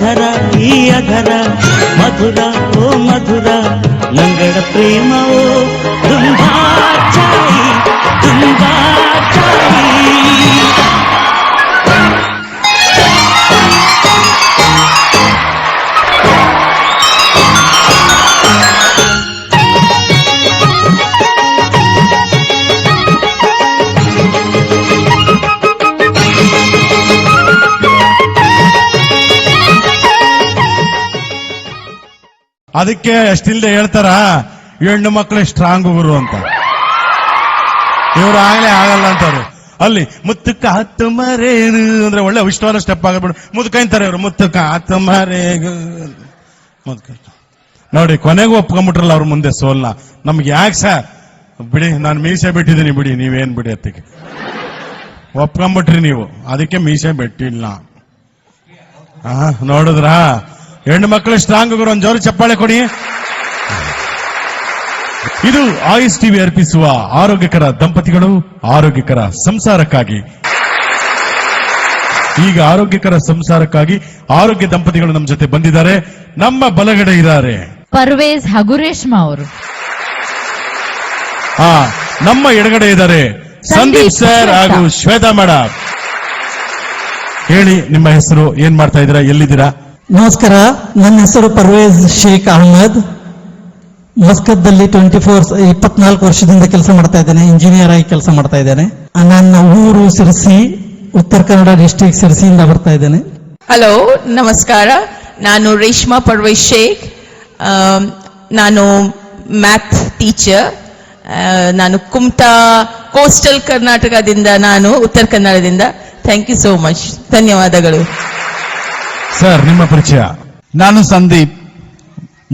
ಅಧರ ಈ ಅಧರ ಮಧುರ ಓ ಮಧುರ ನಂಗಡ ಪ್ರೇಮವೋ ತುಂಬಾ ಚಾಯಿ ತುಂಬಾ ಚಾಯಿ. ಅದಕ್ಕೆ ಅಷ್ಟಿಲ್ದೆ ಹೇಳ್ತಾರ ಹೆಣ್ಣು ಮಕ್ಕಳು ಸ್ಟ್ರಾಂಗ್ ಗುರು ಅಂತ. ಇವ್ರು ಆಗ್ಲೇ ಆಗಲ್ಲ ಅಂತಾರೆ. ಅಲ್ಲಿ ಮುತ್ತಕ್ಕ ಹತ್ತು ಮರೇನು ಅಂದ್ರೆ ಒಳ್ಳೆ ಇಷ್ಟವಾದ ಸ್ಟೆಪ್ ಆಗಬಿಡು ಮುದ್ಕಂತಾರೆ ಇವ್ರು. ಮುತ್ತಕ್ಕ ಹತ್ತು ಮರೇಗು ನೋಡಿ ಕೊನೆಗೂ ಒಪ್ಕೊಂಡ್ಬಿಟ್ರಲ್ಲ ಅವ್ರ ಮುಂದೆ ಸೋಲ್ನ. ನಮ್ಗೆ ಯಾಕೆ ಸರ್ ಬಿಡಿ, ನಾನು ಮೀಸೆ ಬಿಟ್ಟಿದ್ದೀನಿ ಬಿಡಿ, ನೀವೇನ್ ಬಿಡಿ ಅತ್ತಿಗೆ ಒಪ್ಕೊಂಡ್ಬಿಟ್ರಿ ನೀವು, ಅದಕ್ಕೆ ಮೀಸೆ ಬಿಟ್ಟಿಲ್ಲ. ನೋಡಿದ್ರಾ ಹೆಣ್ಣು ಮಕ್ಕಳು ಸ್ಟ್ರಾಂಗ್ ಗುರು. ಒಂದು ಜೋರು ಚಪ್ಪಾಳೆ ಕೊಡಿ. ಇದು ಆಯುಷ್ ಟಿವಿ ಅರ್ಪಿಸುವ ಆರೋಗ್ಯಕರ ದಂಪತಿಗಳು ಆರೋಗ್ಯಕರ ಸಂಸಾರಕ್ಕಾಗಿ. ಈಗ ಆರೋಗ್ಯಕರ ಸಂಸಾರಕ್ಕಾಗಿ ಆರೋಗ್ಯ ದಂಪತಿಗಳು ನಮ್ಮ ಜೊತೆ ಬಂದಿದ್ದಾರೆ. ನಮ್ಮ ಬಲಗಡೆ ಇದ್ದಾರೆ ಪರ್ವೇಜ್ ಹಾಗೂ ರೇಷ್ಮಾ ಅವರು. ನಮ್ಮ ಎಡಗಡೆ ಇದ್ದಾರೆ ಸಂದೀಪ್ ಸರ್ ಹಾಗೂ ಶ್ವೇತಾ ಮೇಡಮ್. ಹೇಳಿ ನಿಮ್ಮ ಹೆಸರು, ಏನ್ ಮಾಡ್ತಾ ಇದ್ದೀರಾ, ಎಲ್ಲಿದ್ದೀರಾ? ನಮಸ್ಕಾರ, ನನ್ನ ಹೆಸರು ಪರ್ವೇಜ್ ಶೇಖ್ ಅಹಮದ್. ಮಸ್ಕತ್ದಲ್ಲಿ 24 ವರ್ಷದಿಂದ ಕೆಲಸ ಮಾಡ್ತಾ ಇದ್ದೇನೆ. ಇಂಜಿನಿಯರ್ ಆಗಿ ಕೆಲಸ ಮಾಡ್ತಾ ಇದ್ದೇನೆ. ನನ್ನ ಊರು ಸಿರ್ಸಿ, ಉತ್ತರ ಕನ್ನಡ ಡಿಸ್ಟ್ರಿಕ್ಟ್ ಸಿರ್ಸಿಯಿಂದ ಬರ್ತಾ ಇದ್ದೇನೆ. ಹಲೋ, ನಮಸ್ಕಾರ. ನಾನು ರೇಷ್ಮಾ ಪರ್ವೇಜ್ ಶೇಖ್. ನಾನು ಮ್ಯಾಥ್ ಟೀಚರ್. ನಾನು ಕುಮಟಾ ಕೋಸ್ಟಲ್ ಕರ್ನಾಟಕದಿಂದ, ನಾನು ಉತ್ತರ ಕನ್ನಡದಿಂದ. ಥ್ಯಾಂಕ್ ಯು ಸೋ ಮಚ್, ಧನ್ಯವಾದಗಳು. ಸರ್ ನಿಮ್ಮ ಪರಿಚಯ? ನಾನು ಸಂದೀಪ್,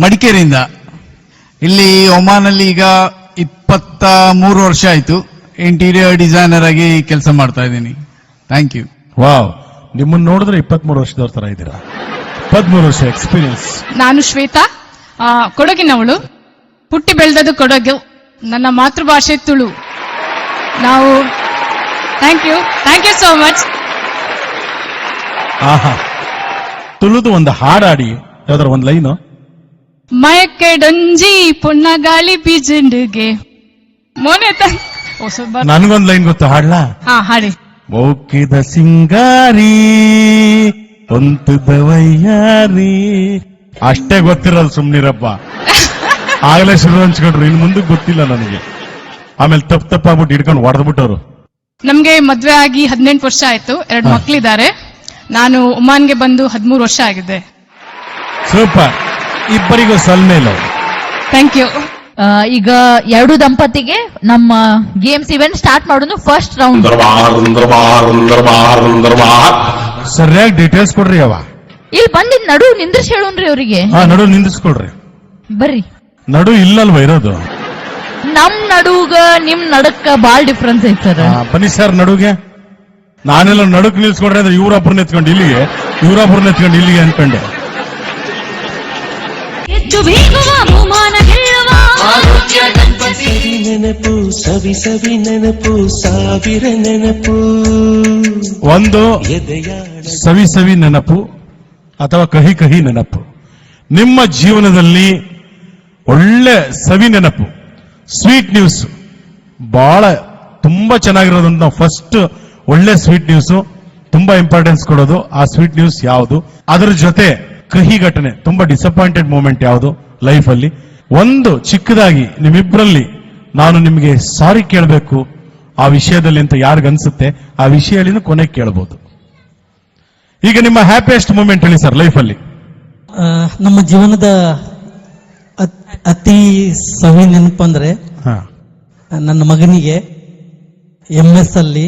ಮಡಿಕೇರಿಯಿಂದ. ಇಲ್ಲಿ ಒಮಾನಲ್ಲಿ ಈಗ 23 ವರ್ಷ ಆಯ್ತು. ಇಂಟೀರಿಯರ್ ಡಿಸೈನರ್ ಆಗಿ ಕೆಲಸ ಮಾಡ್ತಾ ಇದ್ದೀನಿ. Thank you. ವಾವ್, ನಿಮ್ಮನ್ನ ನೋಡಿದ್ರೆ 23 ವರ್ಷದವ್ರ ತರ ಇದ್ದೀರಾ. 13 ವರ್ಷ ಎಕ್ಸ್ಪೀರಿಯನ್ಸ್. ನಾನು ಶ್ವೇತಾ, ಕೊಡಗಿನವಳು. ಹುಟ್ಟಿ ಬೆಳೆದದು ಕೊಡಗು, ನನ್ನ ಮಾತೃಭಾಷೆ ತುಳು. ನಾವು ಥ್ಯಾಂಕ್ ಯು ಸೋ ಮಚ್. ಆಹಾ, ತುಳುದು ಒಂದು ಹಾಡಾಡಿ, ಯಾವ್ದಾರ ಒಂದು ಲೈನು. ಮಯಕ್ಕೆ ಡೊಂಜಿ ಪುಣ್ಣ ಗಾಳಿ ಬೀಜಂಡಿಗೆ ಮೋನೆ. ನನ್ಗೊಂದು ಲೈನ್ ಗೊತ್ತು, ಹಾಡ್ಲಾ? ಹಾಡಿ. ಮೋಕಿದ ಸಿಂಗಾರಿ ಹೊಂತದ ವಯ್ಯಾರಿ. ಅಷ್ಟೇ ಗೊತ್ತಿರಲ್ಲ, ಸುಮ್ನಿರಪ್ಪ. ಆಗ್ಲೇ ಶುರು ಹಂಚ್ಕೊಂಡ್ರು, ಇನ್ನು ಮುಂದಕ್ಕೆ ಗೊತ್ತಿಲ್ಲ ನನಗೆ. ಆಮೇಲೆ ತಪ್ಪಾಗ್ಬಿಟ್ಟು ಹಿಡ್ಕೊಂಡು ಹೊಡೆದ್ಬಿಟ್ಟವ್ರು. ನಮ್ಗೆ ಮದ್ವೆ ಆಗಿ 18 ವರ್ಷ ಆಯ್ತು. 2 ಮಕ್ಕಳಿದ್ದಾರೆ. ನಾನು ಒಮಾನ್ಗೆ ಬಂದು 13 ವರ್ಷ ಆಗಿದೆ. ಸೂಪರ್, ಇಬ್ಬರಿಗೂ ಸಲ್ಮೇಲು. Thank you. ಈಗ ಎರಡು ದಂಪತಿಗೆ ನಮ್ಮ ಗೇಮ್ಸ್ ಇವೆಂಟ್ ಸ್ಟಾರ್ಟ್ ಮಾಡೋದು. ಫಸ್ಟ್ ರೌಂಡ್ ಸರಿಯಾಗಿ ಡೀಟೇಲ್ಸ್ ಕೊಡ್ರಿ. ಅವ ಇಲ್ಲಿ ಬಂದಿದ್ ನಡು ನಿಂದ್ರಿಸಿ ಹೇಳುನ್ರಿ ಅವರಿಗೆ. ನಡು ನಿಂದಿಸ್ಕೊಡ್ರಿ. ಬರ್ರಿ. ನಡು ಇಲ್ಲಲ್ವಾ ಇರೋದು? ನಮ್ ನಡುಗ ನಿಮ್ ನಡಕ್ಕ ಬಾಳ್ ಡಿಫ್ರೆನ್ಸ್ ಐತೆ ಸರ್. ಬನ್ನಿ ಸರ್ ನಡುಗೆ. ನಾನೆಲ್ಲ ನಡುಕ್ ನಿಲ್ಸ್ಕೊಡ್ರೆ ಅಂದ್ರೆ ಇವ್ರೊಬ್ಬರನ್ನ ಎತ್ಕೊಂಡು ಇಲ್ಲಿಗೆ, ಇವ್ರೊಬ್ಬರನ್ನ ಎತ್ಕೊಂಡು ಇಲ್ಲಿಗೆ ಅನ್ಕೊಂಡೆ. ನೆನಪು ಸವಿ ಸವಿ ನೆನಪು ಸಾವಿರ ನೆನಪು. ಒಂದು ಸವಿ ಸವಿ ನೆನಪು ಅಥವಾ ಕಹಿ ಕಹಿ ನೆನಪು. ನಿಮ್ಮ ಜೀವನದಲ್ಲಿ ಒಳ್ಳೆ ಸವಿ ನೆನಪು, ಸ್ವೀಟ್ ನ್ಯೂಸ್ ಬಹಳ ತುಂಬಾ ಚೆನ್ನಾಗಿರೋದಂತ. ನಾವು ಫಸ್ಟ್ ಒಳ್ಳೆ ಸ್ವೀಟ್ ನ್ಯೂಸ್ ತುಂಬಾ ಇಂಪಾರ್ಟೆನ್ಸ್ ಕೊಡೋದು. ಆ ಸ್ವೀಟ್ ನ್ಯೂಸ್ ಯಾವುದು? ಅದರ ಜೊತೆ ಕಹಿ ಘಟನೆ, ತುಂಬಾ ಡಿಸಪಾಯಿಂಟೆಡ್ ಮೂಮೆಂಟ್ ಯಾವುದು ಲೈಫ್ ಅಲ್ಲಿ? ಒಂದು ಚಿಕ್ಕದಾಗಿ ನಿಮ್ಮಿಬ್ಬರಲ್ಲಿ ನಾನು ನಿಮಗೆ ಸಾರಿ ಕೇಳಬೇಕು ಆ ವಿಷಯದಲ್ಲಿ ಅಂತ ಯಾರಿಗನ್ಸುತ್ತೆ ಆ ವಿಷಯದಲ್ಲಿ ಕೊನೆಗೆ ಕೇಳಬಹುದು. ಈಗ ನಿಮ್ಮ ಹ್ಯಾಪಿಯೆಸ್ಟ್ ಮೂಮೆಂಟ್ ಹೇಳಿ ಸರ್ ಲೈಫ್ ಅಲ್ಲಿ. ನಮ್ಮ ಜೀವನದ ಅತಿ ಸವಿ ನೆನಪು ಅಂದ್ರೆ ನನ್ನ ಮಗನಿಗೆ MS ಅಲ್ಲಿ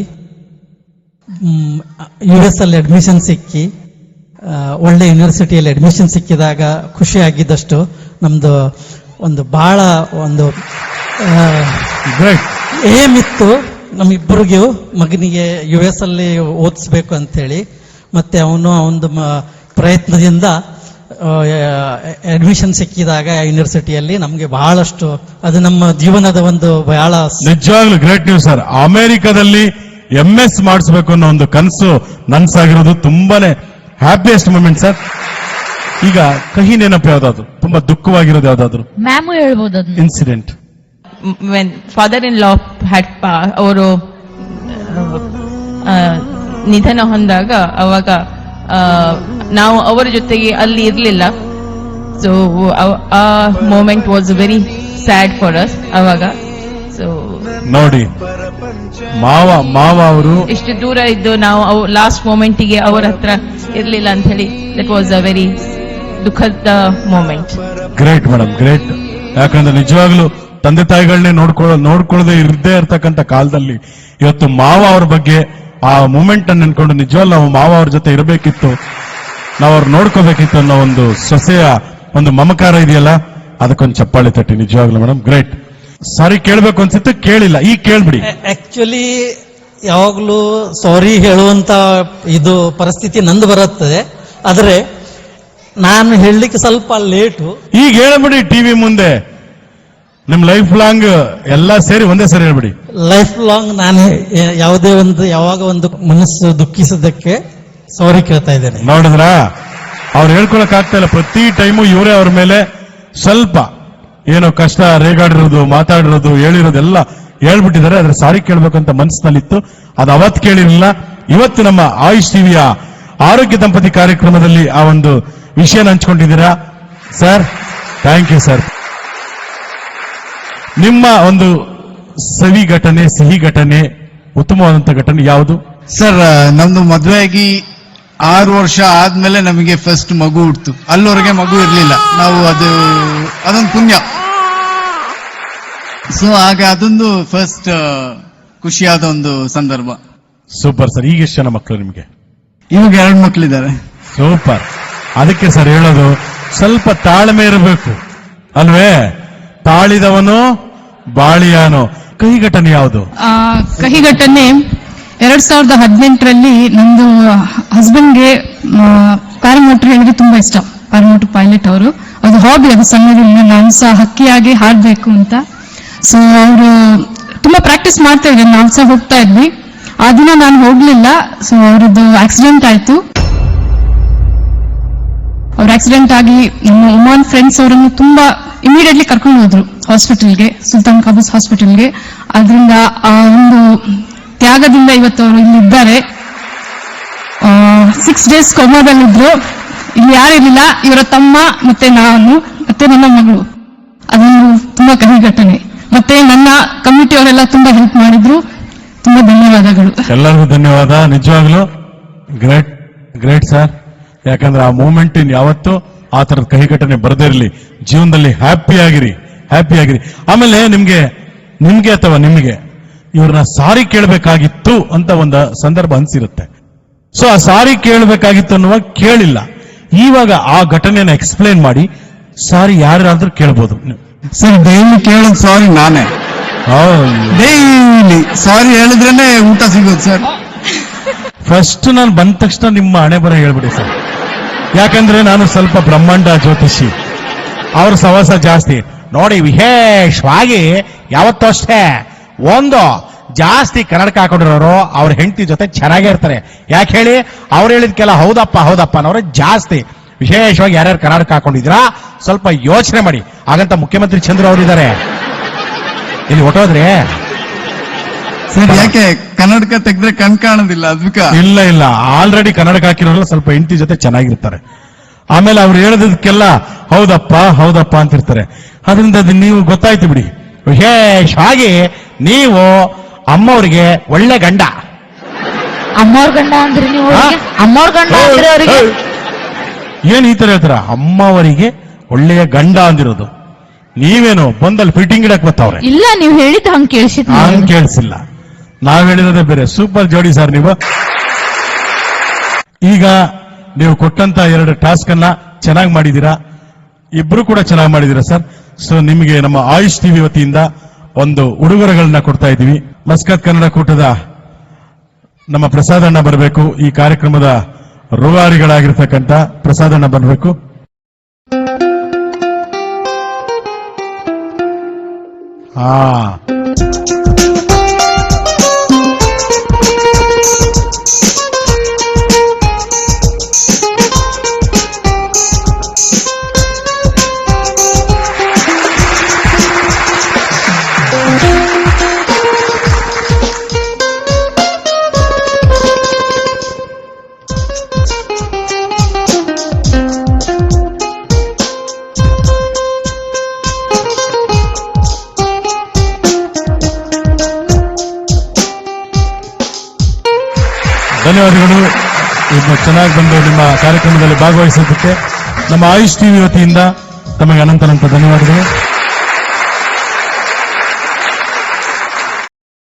US ಅಲ್ಲಿ ಅಡ್ಮಿಷನ್ ಸಿಕ್ಕಿ ಒಳ್ಳೆ ಯೂನಿವರ್ಸಿಟಿಯಲ್ಲಿ ಅಡ್ಮಿಷನ್ ಸಿಕ್ಕಿದಾಗ ಖುಷಿ ಆಗಿದ್ದಷ್ಟು ನಮ್ದು ಒಂದು ಬಹಳ ಒಂದು ಏಮ್ ಇತ್ತು ನಮ್ಮಿಬ್ಬರಿಗೂ. ಮಗನಿಗೆ US ಅಲ್ಲಿ ಓದಿಸ್ಬೇಕು ಅಂತೇಳಿ, ಮತ್ತೆ ಅವನು ಅವನ ಪ್ರಯತ್ನದಿಂದ ಅಡ್ಮಿಷನ್ ಸಿಕ್ಕಿದಾಗ ಯೂನಿವರ್ಸಿಟಿಯಲ್ಲಿ ನಮ್ಗೆ ಬಹಳಷ್ಟು ಅದು ನಮ್ಮ ಜೀವನದ ಒಂದು ಬಹಳ ನಿಜವಾಗ್ಲೂ ಗ್ರೇಟ್ ನ್ಯೂಸ್ ಸರ್. ಅಮೆರಿಕದಲ್ಲಿ MS ಮಾಡಿಸ್ಬೇಕು ಅನ್ನೋ ಒಂದು ಕನಸು ನನ್ಸಾಗಿರೋದು ತುಂಬಾನೇ ಹ್ಯಾಪಿಯೆಸ್ಟ್ ಮೂಮೆಂಟ್ ಸರ್. ಈಗ ಕಹಿ ನೆನಪು ಯಾವ್ದಾದ್ರು, ತುಂಬಾ ದುಃಖವಾಗಿರೋದು ಯಾವ್ದಾದ್ರು ಮ್ಯಾಮು ಹೇಳ್ಬೋದು ಅದನ್ನ. ಇನ್ಸಿಡೆಂಟ್? ವೆನ್ ಫಾದರ್-ಇನ್-ಲಾ ಹ್ಯಾಡ್ ಅವರು ನಿಧನ ಹೊಂದಾಗ ಅವಾಗ ನಾವು ಅವರ ಜೊತೆಗೆ ಅಲ್ಲಿ ಇರಲಿಲ್ಲ. ಸೊ ಆ moment was very sad for us ಅವಾಗ. ಸೊ ನೋಡಿ, ಮಾವ ಅವರು ಇಷ್ಟು ದೂರ ಇದ್ದು ನಾವು ಲಾಸ್ಟ್ ಮೂಮೆಂಟಿಗೆ ಅವರ ಹತ್ರ ಇರಲಿಲ್ಲ ಅಂತ ಹೇಳಿ, ದಟ್ ವಾಸ್ ಅ ವೆರಿ ದುಃಖದ ಮೂಮೆಂಟ್. Great madam, great. ಯಾಕಂದ್ರೆ ನಿಜವಾಗ್ಲೂ ತಂದೆ ತಾಯಿಗಳನ್ನೇ ನೋಡ್ಕೊಳ್ಳದೆ ಇರದೇ ಇರ್ತಕ್ಕಂಥ ಕಾಲದಲ್ಲಿ ಇವತ್ತು ಮಾವ ಅವ್ರ ಬಗ್ಗೆ ಆ ಮೂಮೆಂಟ್ ಅನ್ನು ನೆನ್ಕೊಂಡು ನಿಜವಾಗ್ಲೂ ನಾವು ಮಾವ ಅವ್ರ ಜೊತೆ ಇರಬೇಕಿತ್ತು, ನಾವು ಅವ್ರು ನೋಡ್ಕೋಬೇಕಿತ್ತು ಅನ್ನೋ ಒಂದು ಸೊಸೆಯ ಒಂದು ಮಮಕಾರ ಇದೆಯಲ್ಲ, ಅದಕ್ಕೊಂದು ಚಪ್ಪಾಳಿ ತಟ್ಟಿ. ನಿಜವಾಗ್ಲೂ ಮೇಡಮ್ ಗ್ರೇಟ್. ಸಾರಿ ಕೇಳ್ಬೇಕು ಅನ್ಸಿತ್ತು, ಕೇಳಿಲ್ಲ, ಈಗ ಕೇಳ್ಬಿಡಿ. ಆಕ್ಚುಲಿ ಯಾವಾಗ್ಲೂ ಸಾರಿ ಹೇಳುವಂತ ಇದು ಪರಿಸ್ಥಿತಿ ನಂದು ಬರುತ್ತದೆ, ಆದ್ರೆ ನಾನು ಹೇಳಲಿಕ್ಕೆ ಸ್ವಲ್ಪ ಲೇಟು. ಈಗ ಹೇಳ್ಬಿಡಿ ಟಿವಿ ಮುಂದೆ, ನಿಮ್ ಲೈಫ್ ಲಾಂಗ್ ಎಲ್ಲ ಸೇರಿ ಒಂದೇ ಸರಿ ಹೇಳ್ಬಿಡಿ. ಲೈಫ್ ಲಾಂಗ್ ನಾನು ಯಾವಾಗ ಒಂದು ಮನಸ್ಸು ದುಃಖಿಸೋದಕ್ಕೆ ಸಾರಿ ಕೇಳ್ತಾ ಇದ್ದೇನೆ. ನೋಡಿದ್ರ, ಅವ್ರು ಹೇಳ್ಕೊಳಕ್ ಆಗ್ತಾ ಇಲ್ಲ. ಪ್ರತಿ ಟೈಮು ಇವರೇ ಅವ್ರ ಮೇಲೆ ಸ್ವಲ್ಪ ಏನೋ ಕಷ್ಟ ರೇಗಾಡಿರೋದು, ಮಾತಾಡಿರೋದು, ಹೇಳಿರೋದೆಲ್ಲ ಹೇಳ್ಬಿಟ್ಟಿದ್ದಾರೆ. ಆದ್ರೆ ಸಾರಿ ಕೇಳ್ಬೇಕಂತ ಮನಸ್ಸಿನಲ್ಲಿತ್ತು, ಅದು ಅವತ್ತು ಕೇಳಿರಲಿಲ್ಲ. ಇವತ್ತು ನಮ್ಮ ಆಯುಷ್ ಟಿವಿಯ ಆರೋಗ್ಯ ದಂಪತಿ ಕಾರ್ಯಕ್ರಮದಲ್ಲಿ ಆ ಒಂದು ವಿಷಯನ ಹಂಚ್ಕೊಂಡಿದ್ದೀರಾ ಸರ್. Thank you sir. ನಿಮ್ಮ ಒಂದು ಸವಿ ಘಟನೆ, ಸಿಹಿ ಘಟನೆ, ಉತ್ತಮವಾದಂತ ಘಟನೆ ಯಾವುದು ಸರ್? ನಮ್ದು ಮದುವೆ ಆಗಿ 6 ವರ್ಷ ಆದ್ಮೇಲೆ ನಮಗೆ ಫಸ್ಟ್ ಮಗು ಹುಡ್ತು. ಅಲ್ಲಿವರೆಗೆ ಮಗು ಇರ್ಲಿಲ್ಲ. ನಾವು ಅದೊಂದು ಪುಣ್ಯ. ಸೊ ಹಾಗೆ ಅದೊಂದು ಫಸ್ಟ್ ಖುಷಿಯಾದ ಒಂದು ಸಂದರ್ಭ. Super sir. ಈಗ ಎಷ್ಟು ಜನ ಮಕ್ಕಳು ನಿಮಗೆ? ಇವಾಗ 2 ಮಕ್ಕಳಿದ್ದಾರೆ. ಸೂಪರ್. ಅದಕ್ಕೆ ಸರ್ ಹೇಳೋದು, ಸ್ವಲ್ಪ ತಾಳ್ಮೆ ಇರಬೇಕು ಅಲ್ವೇ? ತಾಳಿದವನು ಬಾಳಿಯಾನು. ಕಹಿ ಘಟನೆ ಯಾವುದು? ಕಹಿ ಘಟನೆ 2018ರಲ್ಲಿ ನಂದು ಹಸ್ಬೆಂಡ್ಗೆ ಪ್ಯಾರಾಮೋಟರ್ ಹೇಳಿದ್ರೆ ತುಂಬಾ ಇಷ್ಟ. ಪ್ಯಾರಾಮೋಟರ್ ಪೈಲಟ್ ಅವರು, ಅದು ಹಾಬಿ, ಅದು ಸಣ್ಣದಿಂದ ನಾನು ಸಹ ಹಕ್ಕಿಯಾಗಿ ಹಾಡ್ಬೇಕು ಅಂತ. ಸೊ ಅವರು ತುಂಬಾ ಪ್ರಾಕ್ಟೀಸ್ ಮಾಡ್ತಾ ಇದ್ರು, ನಾವು ಸಹ ಹೋಗ್ತಾ ಇದ್ವಿ. ಆ ದಿನ ನಾನು ಹೋಗ್ಲಿಲ್ಲ. ಸೊ ಅವರದ್ದು ಆಕ್ಸಿಡೆಂಟ್ ಆಯ್ತು. ಅವ್ರ ಆಕ್ಸಿಡೆಂಟ್ ಆಗಿ ನಮ್ಮ ಒಮಾನ್ ಫ್ರೆಂಡ್ಸ್ ಅವರನ್ನು ತುಂಬಾ ಇಮಿಡಿಯೇಟ್ಲಿ ಕರ್ಕೊಂಡು ಹೋದ್ರು ಹಾಸ್ಪಿಟಲ್ಗೆ, ಸುಲ್ತಾನ್ ಕಾಬೂಸ್ ಹಾಸ್ಪಿಟಲ್ಗೆ. ಅದರಿಂದ ಆ ಒಂದು ತ್ಯಾಗದಿಂದ ಇವತ್ತು ಅವರು ಇಲ್ಲಿದ್ದಾರೆ. 6 days ಕೊಮಾದಲ್ಲಿದ್ರು. ಇಲ್ಲಿ ಯಾರಿರ್ಲಿಲ್ಲ, ಇವರ ತಮ್ಮ ಮತ್ತೆ ನಾನು ಮತ್ತೆ ನನ್ನ ಮಗಳು. ಅದೊಂದು ತುಂಬಾ ಕಹಿ ಘಟನೆ. ಮತ್ತೆ ನನ್ನ ಕಮಿಟಿ ಅವರೆಲ್ಲ ತುಂಬಾ ಹೆಲ್ಪ್ ಮಾಡಿದ್ರು. ತುಂಬಾ ಧನ್ಯವಾದಗಳು. ಎಲ್ಲರಿಗೂ ಧನ್ಯವಾದ. ನಿಜವಾಗ್ಲೂ ಗ್ರೇಟ್, ಗ್ರೇಟ್ ಸರ್. ಯಾಕಂದ್ರೆ ಆ ಮೂಮೆಂಟ್ ಯಾವತ್ತು ಆ ತರದ ಕಹಿ ಘಟನೆ ಬರದೇ ಇರಲಿ, ಜೀವನದಲ್ಲಿ ಹ್ಯಾಪಿ ಆಗಿರಿ. ಆಮೇಲೆ ನಿಮ್ಗೆ ಅಥವಾ ನಿಮಗೆ ಇವ್ರನ್ನ ಸಾರಿ ಕೇಳಬೇಕಾಗಿತ್ತು ಅಂತ ಒಂದು ಸಂದರ್ಭ ಅನ್ಸಿರುತ್ತೆ. ಸೊ ಆ ಸಾರಿ ಕೇಳಬೇಕಾಗಿತ್ತು ಅನ್ನುವಾಗ ಕೇಳಿಲ್ಲ. ಇವಾಗ ಆ ಘಟನೆನ ಎಕ್ಸ್ಪ್ಲೇನ್ ಮಾಡಿ ಸಾರಿ ಯಾರಾದ್ರೂ ಕೇಳ್ಬೋದು ಸರ್. ಡೈಲಿ ಕೇಳೋದು ಸಾರಿ ನಾನೇ. ಡೈಲಿ ಸಾರಿ ಹೇಳಿದ್ರೇನೆ ಊಟ ಸಿಗೋದು ಸರ್. ಫಸ್ಟ್ ನಾನು ಬಂದ ತಕ್ಷಣ ನಿಮ್ಮ ಹಣೆ ಬರ ಹೇಳ್ಬಿಡಿ ಸರ್. ಯಾಕಂದ್ರೆ ನಾನು ಸ್ವಲ್ಪ ಬ್ರಹ್ಮಾಂಡ ಜ್ಯೋತಿಷಿ, ಅವ್ರ ಸವಾಸ ಜಾಸ್ತಿ ನೋಡಿ. ವಿಶೇಷವಾಗಿ ಯಾವತ್ತೂ ಅಷ್ಟೇ ಒಂದು ಜಾಸ್ತಿ ಕನ್ನಡಕ ಹಾಕೊಂಡಿರೋರು ಅವ್ರ ಹೆಂಡತಿ ಜೊತೆ ಚೆನ್ನಾಗೇ ಇರ್ತಾರೆ. ಯಾಕೆ ಹೇಳಿ? ಅವ್ರು ಹೇಳಿದ್ಕೆಲ್ಲ ಹೌದಪ್ಪ ಅನ್ನೋರು ಜಾಸ್ತಿ. ವಿಶೇಷವಾಗಿ ಯಾರ್ಯಾರು ಕನ್ನಡಕ ಹಾಕೊಂಡಿದ್ದೀರಾ ಸ್ವಲ್ಪ ಯೋಚನೆ ಮಾಡಿ. ಹಾಗಂತ ಮುಖ್ಯಮಂತ್ರಿ ಚಂದ್ರ ಅವರಿದ್ದಾರೆ ಇಲ್ಲಿ ಹೊಟ್ಟೋದ್ರಿ ಸರ್. ಯಾಕೆ ಕನ್ನಡಕ ತೆಗೆದ್ರೆ ಕಣ್ ಕಾಣೋದಿಲ್ಲ ಅದಕ್ಕೆ? ಇಲ್ಲ, ಆಲ್ರೆಡಿ ಕನ್ನಡಕ ಹಾಕಿರೋರು ಸ್ವಲ್ಪ ಹೆಂಡತಿ ಜೊತೆ ಚೆನ್ನಾಗಿರ್ತಾರೆ. ಆಮೇಲೆ ಅವ್ರು ಹೇಳೋದಕ್ಕೆಲ್ಲ ಹೌದಪ್ಪ ಅಂತಿರ್ತಾರೆ. ಅದರಿಂದ ನೀವು ಗೊತ್ತಾಯ್ತು ಬಿಡಿ. ವಿಶೇಷವಾಗಿ ನೀವು ಅಮ್ಮವ್ರಿಗೆ ಒಳ್ಳೆ ಗಂಡ. ಅಮ್ಮವ್ರ ಗಂಡ ಅಂದ್ರೆ ನೀವು ಅಮ್ಮವ್ರ ಗಂಡ ಅಂದ್ರೆ ಅವರಿಗೆ ಏನ್ ಈ ತರ ಹೇಳ್ತಾರ? ಅಮ್ಮವರಿಗೆ ಒಳ್ಳೆಯ ಗಂಡ ಅಂದಿರೋದು. ನೀವೇನು ಬಂದಲ್ಲಿ ಫಿಟ್ಟಿಂಗ್ ಇಡಕ್ ಬರ್ತಾವ್ರೆ? ಇಲ್ಲ, ನೀವು ಹೇಳಿದ್ದು ಹಂಗ್ ಕೇಳಿಸಿದ್ ಹಂಗ್ ಕೇಳಿಸಿಲ್ಲ, ನಾವ್ ಹೇಳಿರೋದೇ ಬೇರೆ. ಸೂಪರ್ ಜೋಡಿ ಸರ್ ನೀವು. ಈಗ ನೀವು ಕೊಟ್ಟಂತ 2 ಟಾಸ್ಕ್ ಅನ್ನ ಚೆನ್ನಾಗಿ ಮಾಡಿದೀರಾ, ಇಬ್ರು ಕೂಡ ಚೆನ್ನಾಗಿ ಮಾಡಿದೀರಾ ಸರ್. ಸೊ ನಿಮಗೆ ನಮ್ಮ ಆಯುಷ್ ಟಿವಿ ವತಿಯಿಂದ ಒಂದು ಉಡುಗೊರೆಗಳನ್ನ ಕೊಡ್ತಾ ಇದ್ದೀವಿ. ಮಸ್ಕತ್ ಕನ್ನಡ ಕೂಟದ ನಮ್ಮ ಪ್ರಸಾದಣ್ಣ ಬರಬೇಕು. ಈ ಕಾರ್ಯಕ್ರಮದ ರೂವಾರಿಗಳಾಗಿರ್ತಕ್ಕಂಥ ಪ್ರಸಾದಣ್ಣ ಬರಬೇಕು. ಧನ್ಯವಾದಗಳು. ಇನ್ನು ಚೆನ್ನಾಗಿ ಬಂದು ನಿಮ್ಮ ಕಾರ್ಯಕ್ರಮದಲ್ಲಿ ಭಾಗವಹಿಸೋದಕ್ಕೆ ನಮ್ಮ ಆಯುಷ್ ಟಿವಿ ವತಿಯಿಂದ ತಮಗೆ ಅನಂತ ಧನ್ಯವಾದಗಳು.